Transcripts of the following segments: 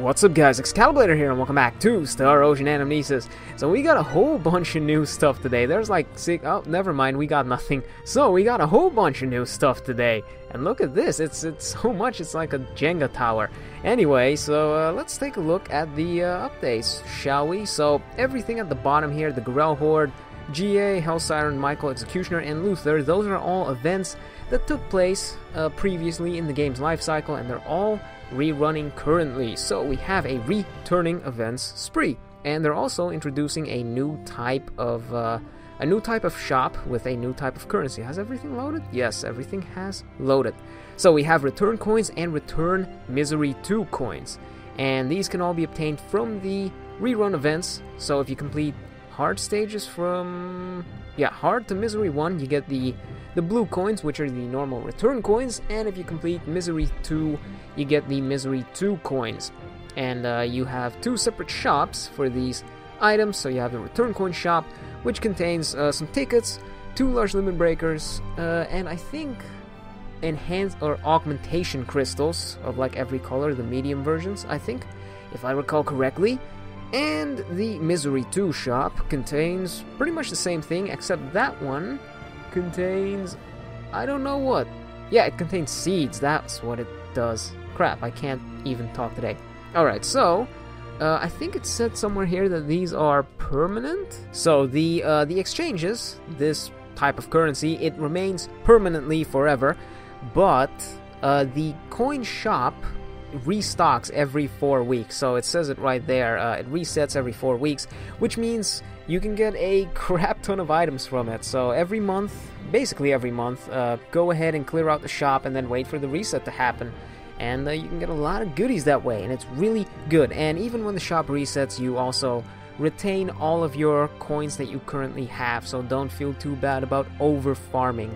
What's up guys, Excalibur here and welcome back to Star Ocean Anamnesis. So we got a whole bunch of new stuff today. There's like oh, never mind, we got nothing. So we got a whole bunch of new stuff today. And look at this, it's so much, it's like a Jenga tower. Anyway, so let's take a look at the updates, shall we? So everything at the bottom here, the Grell Horde, GA, Hell Siren, Michael, Executioner, and Luther, those are all events that took place previously in the game's life cycle, and they're all rerunning currently. So we have a returning events spree, and they're also introducing a new type of shop with a new type of currency. Has everything loaded? Yes, everything has loaded. So we have return coins and return misery 2 coins, and these can all be obtained from the rerun events. So if you complete hard stages from hard to misery 1, you get the blue coins, which are the normal return coins, and if you complete misery 2, you get the misery 2 coins. And you have two separate shops for these items. So you have the return coin shop, which contains some tickets, 2 large limit breakers, and I think enhanced or augmentation crystals of like every color, the medium versions, I think, if I recall correctly. And the misery 2 shop contains pretty much the same thing, except that one contains, I don't know what. Yeah, it contains seeds, that's what it does. Crap, I can't even talk today. Alright, so I think it said somewhere here that these are permanent. So the exchanges, this type of currency, it remains permanently forever, but the coin shop restocks every 4 weeks. So it says it right there, it resets every 4 weeks, which means you can get a crap ton of items from it. So every month, basically every month, go ahead and clear out the shop and then wait for the reset to happen. And you can get a lot of goodies that way, and it's really good. And even when the shop resets, you also retain all of your coins that you currently have, so don't feel too bad about over farming.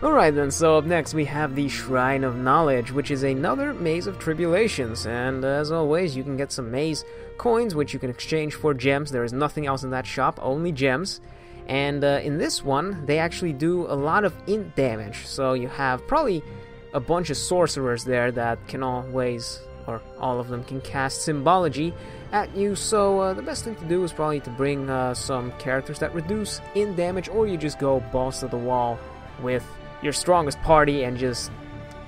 Alright then, so up next we have the Shrine of Knowledge, which is another Maze of Tribulations, and as always you can get some maze coins which you can exchange for gems. There is nothing else in that shop, only gems. And in this one, they actually do a lot of int damage, so you have probably a bunch of sorcerers there that can always, or all of them, can cast symbology at you. So the best thing to do is probably to bring some characters that reduce int damage, or you just go balls to the wall with your strongest party and just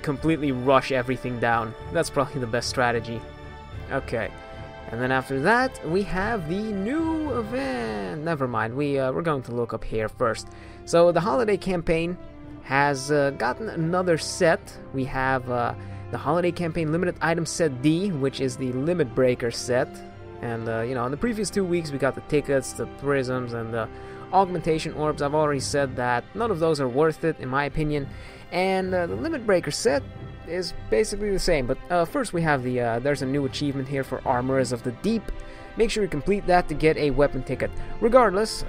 completely rush everything down. That's probably the best strategy. Okay, and then after that we have the new event. Never mind, we're going to look up here first. So the holiday campaign has gotten another set. We have the holiday campaign limited item set D, which is the limit breaker set. And you know, in the previous 2 weeks we got the tickets, the prisms, and the augmentation orbs. I've already said that none of those are worth it in my opinion, and the limit breaker set is basically the same. But first we have the there's a new achievement here for Armorers of the Deep. Make sure you complete that to get a weapon ticket. Regardless,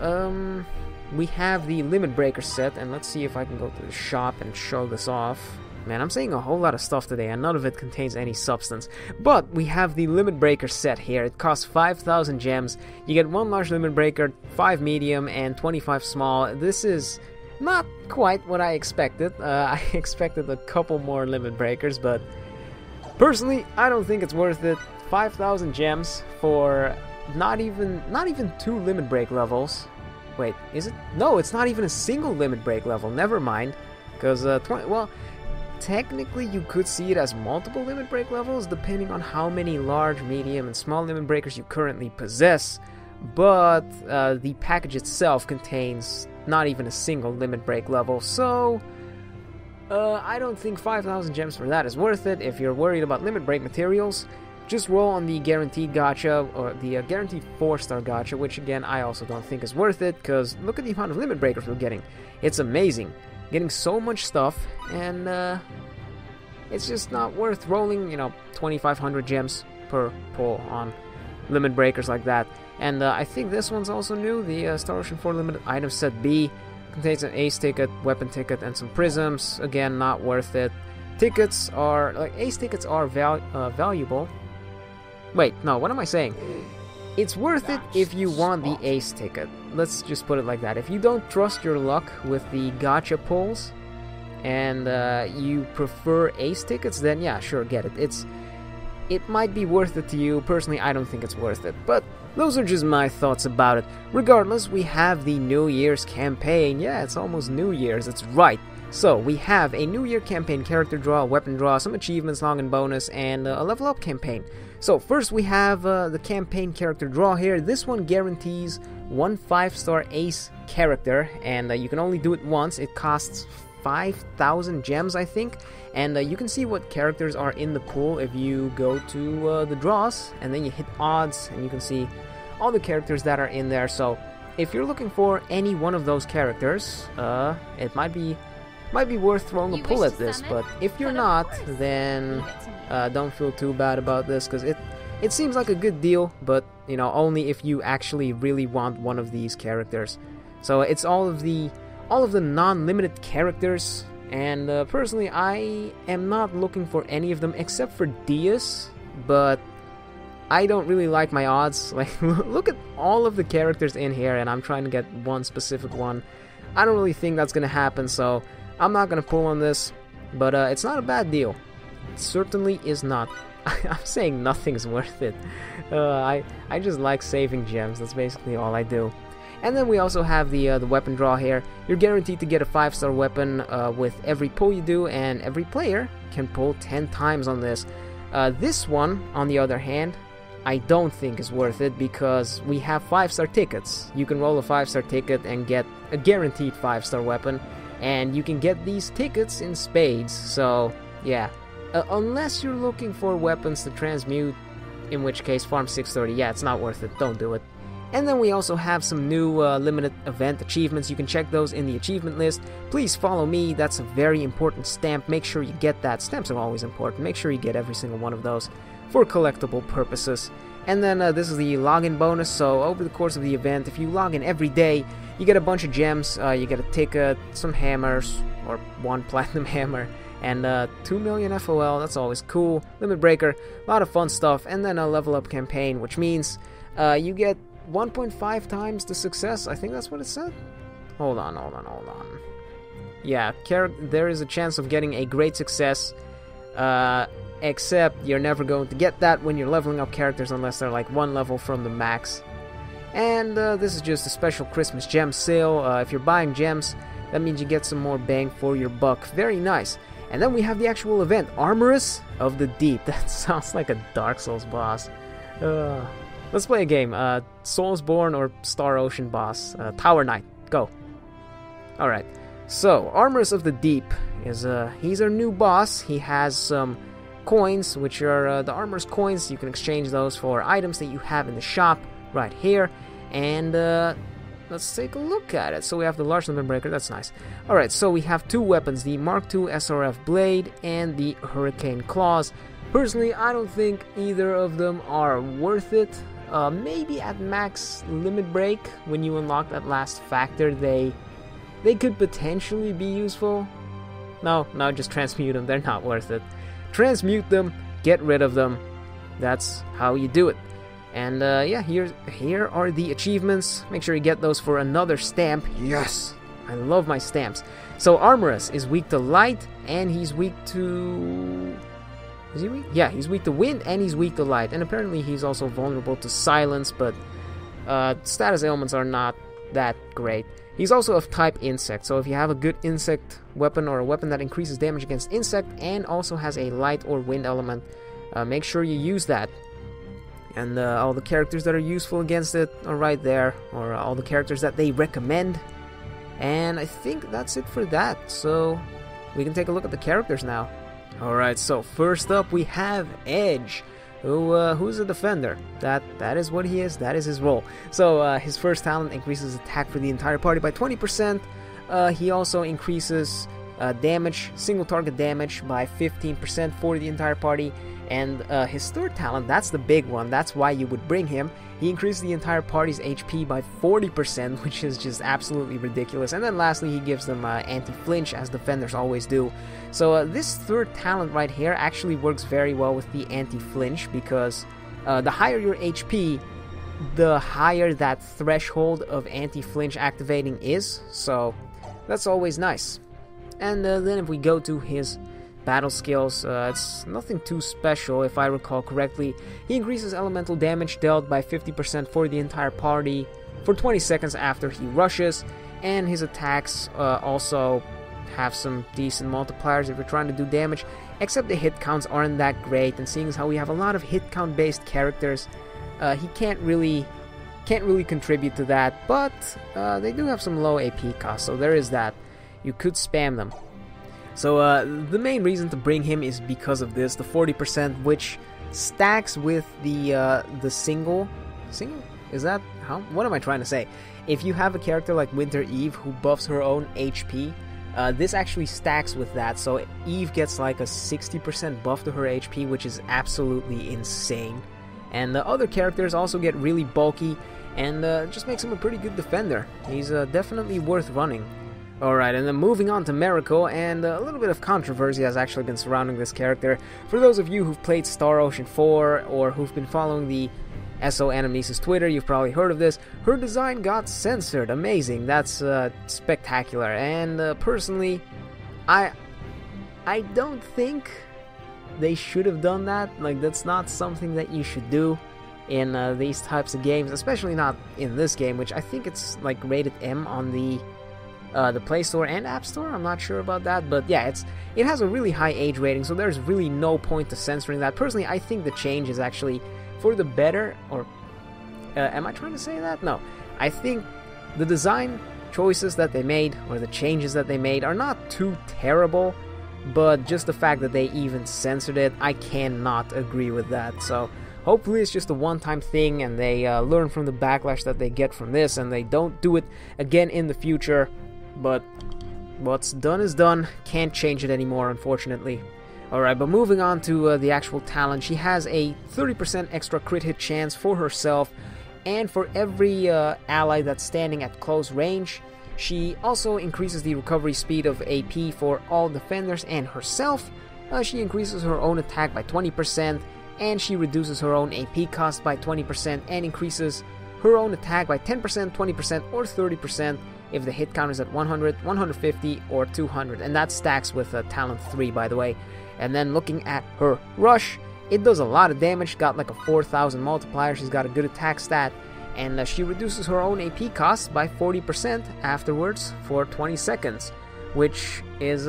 we have the limit breaker set, and let's see if I can go to the shop and show this off. Man, I'm saying a whole lot of stuff today, and none of it contains any substance. But we have the limit breaker set here. It costs 5,000 gems. You get 1 large limit breaker, 5 medium, and 25 small. This is not quite what I expected. I expected a couple more limit breakers, but personally, I don't think it's worth it. 5,000 gems for not even 2 limit break levels. Wait, is it? No, it's not even a single limit break level. Never mind, because well, technically you could see it as multiple limit break levels depending on how many large, medium, and small limit breakers you currently possess, but the package itself contains not even a single limit break level, so I don't think 5,000 gems for that is worth it. If you're worried about limit break materials, just roll on the guaranteed gacha, or the guaranteed 4-star gacha, which again I also don't think is worth it, because look at the amount of limit breakers we're getting. It's amazing. Getting so much stuff, and it's just not worth rolling, you know, 2,500 gems per pull on limit breakers like that. And I think this one's also new. The Star Ocean 4 limited item set B contains an ace ticket, weapon ticket, and some prisms. Again, not worth it. Tickets are, like, ace tickets are valuable. Wait, no, what am I saying? It's worth it if you want the ace ticket. Let's just put it like that. If you don't trust your luck with the gacha pulls, and you prefer ace tickets, then yeah, sure, get it. it might be worth it to you. Personally, I don't think it's worth it, but those are just my thoughts about it. Regardless, we have the New Year's campaign. Yeah, it's almost New Year's, it's right. So, we have a New Year campaign, character draw, weapon draw, some achievements, login bonus, and a level up campaign. So, first we have the campaign character draw here. This one guarantees 1 5-star ace character, and you can only do it once. It costs 5,000 gems, I think, and you can see what characters are in the pool if you go to the draws, and then you hit odds, and you can see all the characters that are in there. So, if you're looking for any one of those characters, it might be worth throwing a pull at this, but if you're not, then don't feel too bad about this, because it seems like a good deal, but you know, only if you actually really want one of these characters. So it's all of the non-limited characters, and personally I am not looking for any of them except for Diaz, but I don't really like my odds. Like, look at all of the characters in here, and I'm trying to get one specific one. I don't really think that's gonna happen, so I'm not gonna pull on this, but it's not a bad deal. It certainly is not. I'm saying nothing's worth it. I just like saving gems. That's basically all I do. And then we also have the weapon draw here. You're guaranteed to get a 5-star weapon with every pull you do, and every player can pull 10 times on this. This one, on the other hand, I don't think is worth it, because we have 5-star tickets. You can roll a 5-star ticket and get a guaranteed 5-star weapon, and you can get these tickets in spades. So yeah, unless you're looking for weapons to transmute, in which case farm 630, yeah, it's not worth it, don't do it. And then we also have some new limited event achievements. You can check those in the achievement list. Please follow me, that's a very important stamp. Make sure you get that. Stamps are always important. Make sure you get every single one of those for collectible purposes. And then this is the login bonus. So over the course of the event, if you log in every day, you get a bunch of gems, you get a ticket, some hammers, or 1 platinum hammer, and 2 million FOL, that's always cool. Limit breaker, a lot of fun stuff, and then a level up campaign, which means you get 1.5 times the success. I think that's what it said. Hold on. Yeah, there is a chance of getting a great success, except you're never going to get that when you're leveling up characters unless they're like 1 level from the max. And this is just a special Christmas gem sale. If you're buying gems, that means you get some more bang for your buck. Very nice. And then we have the actual event, Armorous of the Deep. That sounds like a Dark Souls boss. Let's play a game. Soulsborne or Star Ocean boss. Tower Knight. Go. Alright. So, Armorous of the Deep is he's our new boss. He has some coins, which are the Armorous coins. You can exchange those for items that you have in the shop right here. And let's take a look at it. So we have the large limit breaker, that's nice. Alright, so we have 2 weapons, the Mark II SRF blade and the Hurricane Claws. Personally, I don't think either of them are worth it. Maybe at max limit break, when you unlock that last factor, they could potentially be useful. No, just transmute them, they're not worth it. Transmute them, get rid of them. That's how you do it. And yeah, here are the achievements. Make sure you get those for another stamp. Yes! I love my stamps. So Armorous is weak to light, and he's weak to... Is he weak? Yeah, he's weak to wind, and he's weak to light. And apparently he's also vulnerable to silence, but status ailments are not that great. He's also of type insect, so if you have a good insect weapon or a weapon that increases damage against insect and also has a light or wind element, make sure you use that. And all the characters that are useful against it are right there, or all the characters that they recommend. And I think that's it for that, so we can take a look at the characters now. Alright, so first up we have Edge, who's a defender. That is what he is, that is his role. So his first talent increases attack for the entire party by 20%. He also increases damage, single target damage, by 15% for the entire party. And his third talent, that's the big one, that's why you would bring him. He increases the entire party's HP by 40%, which is just absolutely ridiculous. And then lastly, he gives them anti-flinch, as defenders always do. So this third talent right here actually works very well with the anti-flinch, because the higher your HP, the higher that threshold of anti-flinch activating is. So that's always nice. And then if we go to his battle skills. It's nothing too special, if I recall correctly. He increases elemental damage dealt by 50% for the entire party for 20 seconds after he rushes, and his attacks also have some decent multipliers if you're trying to do damage, except the hit counts aren't that great, and seeing as how we have a lot of hit count based characters, he can't really contribute to that, but they do have some low AP costs, so there is that. You could spam them. So the main reason to bring him is because of this, the 40%, which stacks with the single? Is that how? What am I trying to say? If you have a character like Winter Eve who buffs her own HP, this actually stacks with that, so Eve gets like a 60% buff to her HP, which is absolutely insane. And the other characters also get really bulky, and just makes him a pretty good defender. He's definitely worth running. Alright, and then moving on to Meracle, and a little bit of controversy has actually been surrounding this character. For those of you who've played Star Ocean 4, or who've been following the SO Anamnesis Twitter, you've probably heard of this. Her design got censored. Amazing. That's spectacular. And personally, I don't think they should have done that. Like, that's not something that you should do in these types of games, especially not in this game, which I think it's like rated M on the Play Store and App Store. I'm not sure about that, but yeah, it has a really high age rating, so there's really no point to censoring that. Personally, I think the change is actually for the better, or am I trying to say that? No. I think the design choices that they made, or the changes that they made, are not too terrible, but just the fact that they even censored it, I cannot agree with that. So hopefully it's just a one-time thing, and they learn from the backlash that they get from this, and they don't do it again in the future. But what's done is done. Can't change it anymore, unfortunately. Alright, but moving on to the actual talent, she has a 30% extra crit hit chance for herself, and for every ally that's standing at close range. She also increases the recovery speed of AP for all defenders and herself. She increases her own attack by 20%, and she reduces her own AP cost by 20%, and increases her own attack by 10%, 20%, or 30% if the hit count is at 100, 150, or 200, and that stacks with talent 3, by the way. And then looking at her rush, it does a lot of damage, got like a 4,000 multiplier, she's got a good attack stat, and she reduces her own AP costs by 40% afterwards for 20 seconds, which is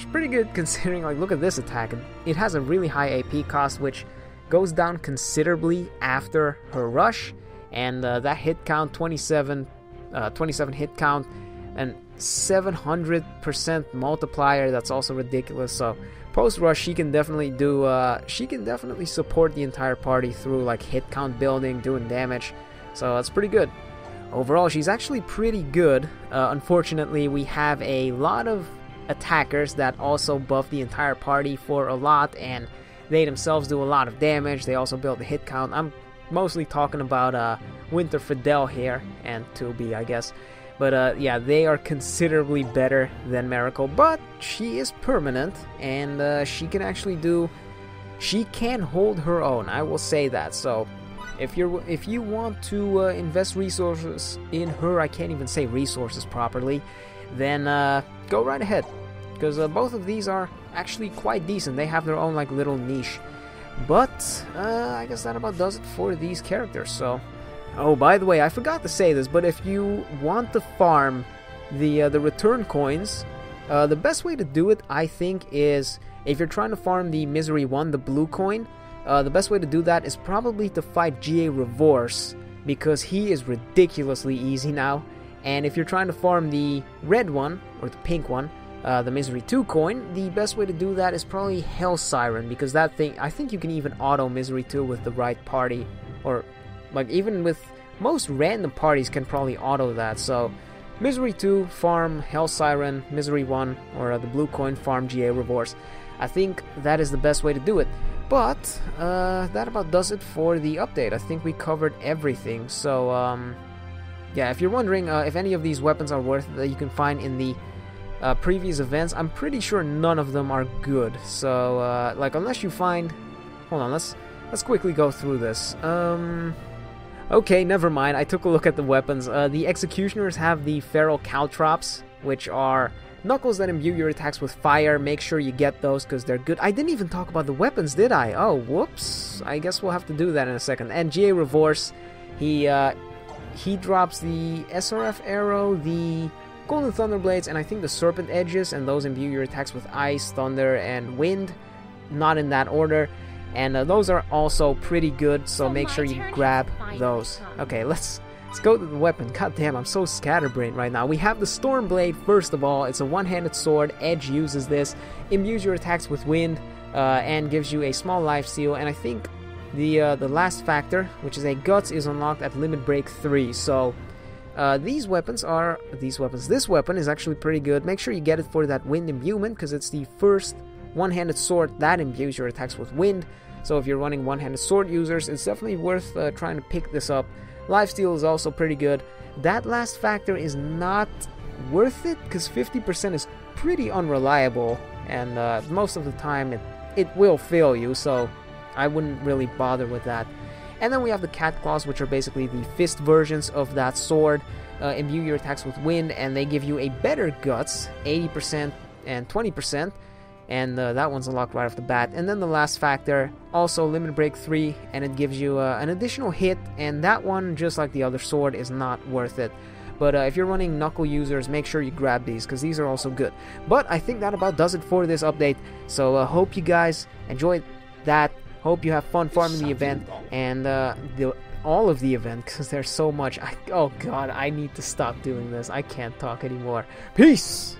pretty good considering, like, look at this attack. It has a really high AP cost, which goes down considerably after her rush, and that hit count, 27 hit count, and 700% multiplier, that's also ridiculous. So post rush, she can definitely support the entire party through like hit count building, doing damage, so that's pretty good. Overall, she's actually pretty good. Unfortunately, we have a lot of attackers that also buff the entire party for a lot, and they themselves do a lot of damage. They also build the hit count. I'm mostly talking about Winter Fidel here, and 2B, I guess. But yeah, they are considerably better than Meracle, but she is permanent, and she can hold her own, I will say that. So if you want to invest resources in her, I can't even say resources properly, then go right ahead, because both of these are actually quite decent. They have their own like little niche. But I guess that about does it for these characters. So, oh, by the way, I forgot to say this, but if you want to farm the return coins, the best way to do it, I think, is if you're trying to farm the Misery 1, the blue coin, the best way to do that is probably to fight GA Reverse, because he is ridiculously easy now. And if you're trying to farm the red one, or the pink one, the Misery 2 coin, the best way to do that is probably Hell Siren, because that thing, I think you can even auto Misery 2 with the right party, or like even with most random parties can probably auto that. So Misery 2, farm Hell Siren, Misery 1, or the blue coin, farm GA Reverse. I think that is the best way to do it. But that about does it for the update. I think we covered everything. So yeah, if you're wondering if any of these weapons are worth it that you can find in the previous events, I'm pretty sure none of them are good. So like, unless you find, hold on, let's quickly go through this. Okay, never mind. I took a look at the weapons. The Executioners have the Feral Caltrops, which are Knuckles that imbue your attacks with fire, make sure you get those because they're good. I didn't even talk about the weapons, did I? Oh, whoops. I guess we'll have to do that in a second. And GA Reverse, he drops the SRF Arrow, the Golden Thunder Blades, and I think the Serpent Edges, and those imbue your attacks with Ice, Thunder, and Wind. Not in that order. And those are also pretty good, so make sure you grab those. Okay, let's go to the weapon. God damn, I'm so scatterbrained right now. We have the Storm Blade, first of all. It's a one-handed sword. Edge uses this, imbues your attacks with wind, and gives you a small lifesteal. And I think the last factor, which is a Guts, is unlocked at Limit Break 3. So this weapon is actually pretty good. Make sure you get it for that wind imbuement, because it's the first one-handed sword that imbues your attacks with wind. So if you're running one-handed sword users, it's definitely worth trying to pick this up. Lifesteal is also pretty good. That last factor is not worth it because 50% is pretty unreliable, and most of the time it will fail you, so I wouldn't really bother with that. And then we have the Cat Claws, which are basically the fist versions of that sword. Imbue your attacks with wind, and they give you a better Guts, 80% and 20%. And that one's unlocked right off the bat. And then the last factor, also Limit Break 3, and it gives you an additional hit, and that one, just like the other sword, is not worth it. But if you're running Knuckle users, make sure you grab these, because these are also good. But I think that about does it for this update, so hope you guys enjoyed that. Hope you have fun farming the event, and all of the event, because there's so much. Oh god, I need to stop doing this. I can't talk anymore. Peace!